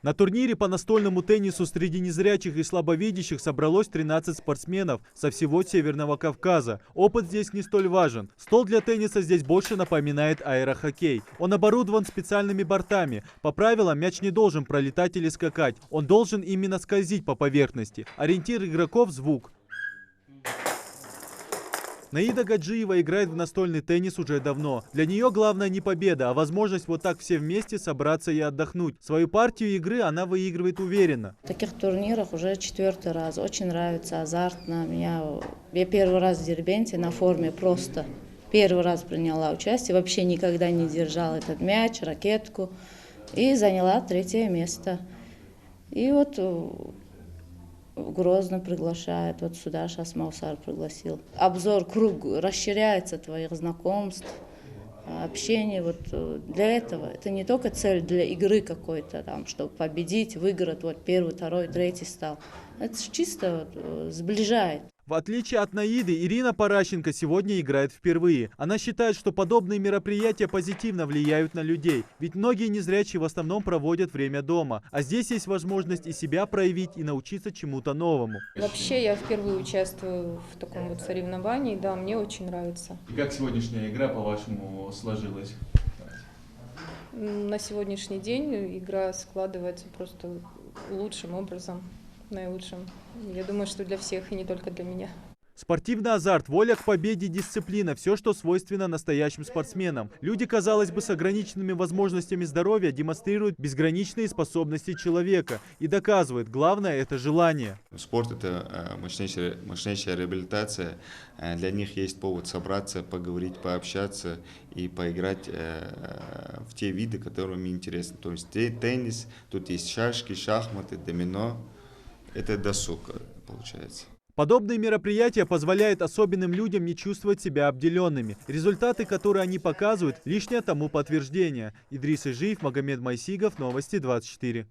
На турнире по настольному теннису среди незрячих и слабовидящих собралось 13 спортсменов со всего Северного Кавказа. Опыт здесь не столь важен. Стол для тенниса здесь больше напоминает аэрохоккей. Он оборудован специальными бортами. По правилам, мяч не должен пролетать или скакать. Он должен именно скользить по поверхности. Ориентир игроков – звук. Наида Гаджиева играет в настольный теннис уже давно. Для нее главное не победа, а возможность вот так все вместе собраться и отдохнуть. Свою партию игры она выигрывает уверенно. В таких турнирах уже 4-й раз. Очень нравится, азартно. Я первый раз в Дербенте на форме просто. Первый раз приняла участие. Вообще никогда не держала этот мяч, ракетку. И заняла 3-е место. И вот Грозно приглашает, вот сюда сейчас Маусар пригласил. Обзор, круг расширяется твоих знакомств, общение. Вот для этого. Это не только цель для игры какой-то, там, чтобы победить, выиграть, вот 1-й, 2-й, 3-й стал. Это чисто вот, сближает. В отличие от Наиды, Ирина Паращенко сегодня играет впервые. Она считает, что подобные мероприятия позитивно влияют на людей. Ведь многие незрячие в основном проводят время дома. А здесь есть возможность и себя проявить, и научиться чему-то новому. Вообще я впервые участвую в таком вот соревновании. Да, мне очень нравится. И как сегодняшняя игра, по-вашему, сложилась? На сегодняшний день игра складывается просто лучшим образом. Наилучшим. Я думаю, что для всех и не только для меня. Спортивный азарт, воля к победе, дисциплина – все, что свойственно настоящим спортсменам. Люди, казалось бы, с ограниченными возможностями здоровья демонстрируют безграничные способности человека и доказывают, главное – это желание. Спорт – это мощнейшая реабилитация. Для них есть повод собраться, поговорить, пообщаться и поиграть в те виды, которые им интересны. То есть теннис, тут есть шашки, шахматы, домино. Это досуг, получается. Подобные мероприятия позволяют особенным людям не чувствовать себя обделенными. Результаты, которые они показывают, лишнее тому подтверждение. Идрис Ижиев, Магомед Майсигов, Новости 24.